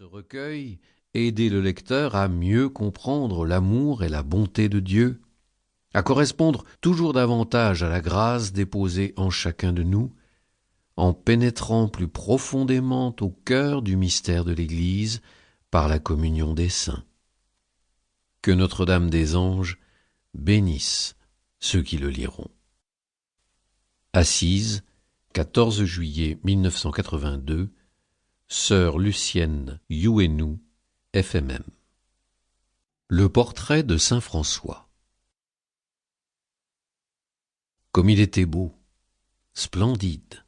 Ce recueil aider le lecteur à mieux comprendre l'amour et la bonté de Dieu, à correspondre toujours davantage à la grâce déposée en chacun de nous, en pénétrant plus profondément au cœur du mystère de l'Église par la communion des saints. Que Notre-Dame des Anges bénisse ceux qui le liront. Assise, 14 juillet 1982, Sœur Lucienne Youenou, FMM. Le portrait de saint François. Comme il était beau, splendide,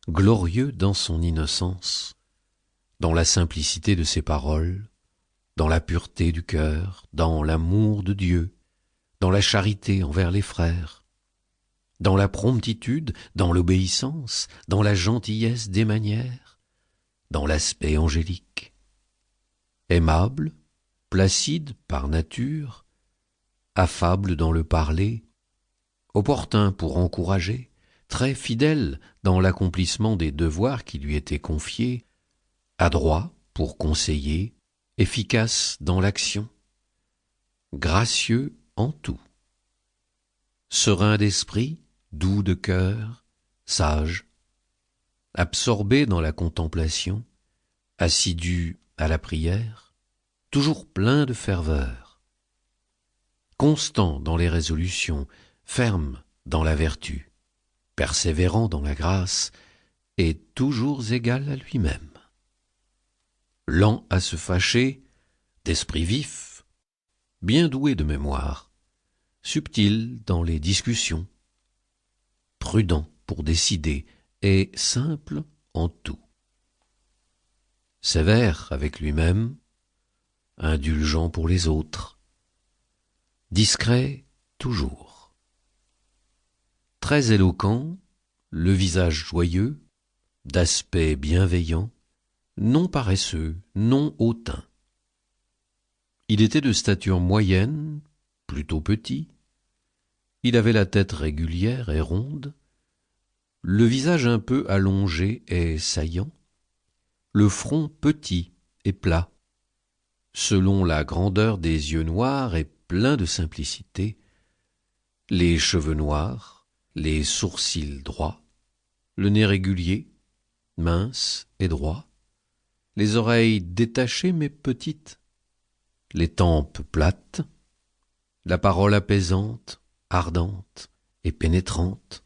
glorieux dans son innocence, dans la simplicité de ses paroles, dans la pureté du cœur, dans l'amour de Dieu, dans la charité envers les frères, dans la promptitude, dans l'obéissance, dans la gentillesse des manières, dans l'aspect angélique. Aimable, placide par nature, affable dans le parler, opportun pour encourager, très fidèle dans l'accomplissement des devoirs qui lui étaient confiés, adroit pour conseiller, efficace dans l'action, gracieux en tout, serein d'esprit, doux de cœur, sage, absorbé dans la contemplation, assidu à la prière, toujours plein de ferveur, constant dans les résolutions, ferme dans la vertu, persévérant dans la grâce, et toujours égal à lui-même. Lent à se fâcher, d'esprit vif, bien doué de mémoire, subtil dans les discussions, prudent pour décider et simple en tout. Sévère avec lui-même, indulgent pour les autres, discret toujours. Très éloquent, le visage joyeux, d'aspect bienveillant, non paresseux, non hautain. Il était de stature moyenne, plutôt petit. Il avait la tête régulière et ronde, le visage un peu allongé et saillant, le front petit et plat, selon la grandeur des yeux noirs et pleins de simplicité, les cheveux noirs, les sourcils droits, le nez régulier, mince et droit, les oreilles détachées mais petites, les tempes plates, la parole apaisante, ardente et pénétrante,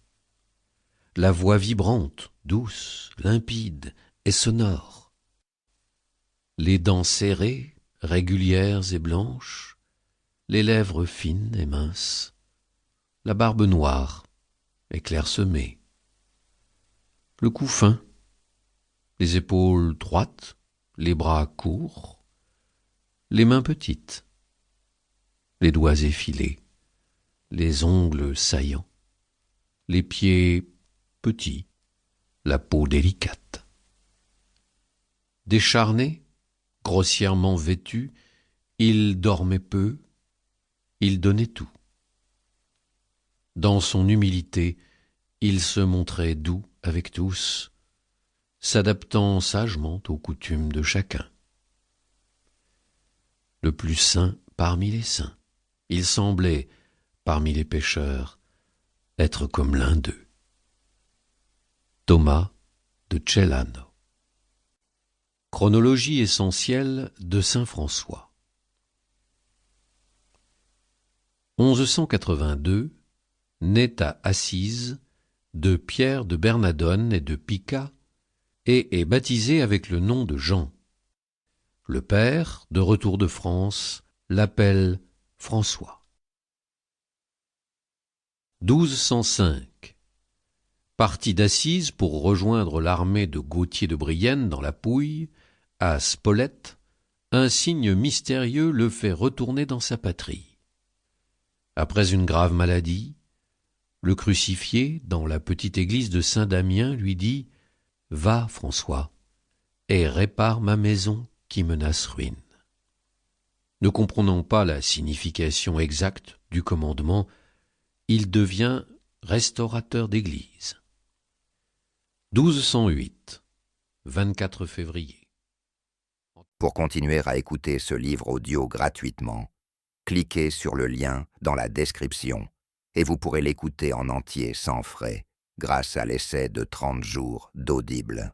la voix vibrante, douce, limpide et sonore, les dents serrées, régulières et blanches, les lèvres fines et minces, la barbe noire et clairsemée, le cou fin, les épaules droites, les bras courts, les mains petites, les doigts effilés, les ongles saillants, les pieds petits, la peau délicate. Décharné, grossièrement vêtu, il dormait peu, il donnait tout. Dans son humilité, il se montrait doux avec tous, s'adaptant sagement aux coutumes de chacun. Le plus saint parmi les saints, il semblait, parmi les pécheurs, être comme l'un d'eux. Thomas de Celano. Chronologie essentielle de saint François. 1182, naît à Assise de Pierre de Bernadone et de Pica et est baptisé avec le nom de Jean. Le père, de retour de France, l'appelle François. 1205. Parti d'Assise pour rejoindre l'armée de Gauthier de Brienne dans la Pouille, à Spolète, un signe mystérieux le fait retourner dans sa patrie. Après une grave maladie, le crucifié, dans la petite église de Saint-Damien, lui dit « Va, François, et répare ma maison qui menace ruine. » Ne comprenant pas la signification exacte du commandement, il devient restaurateur d'église. 1208, 24 février. Pour continuer à écouter ce livre audio gratuitement, cliquez sur le lien dans la description et vous pourrez l'écouter en entier sans frais grâce à l'essai de 30 jours d'Audible.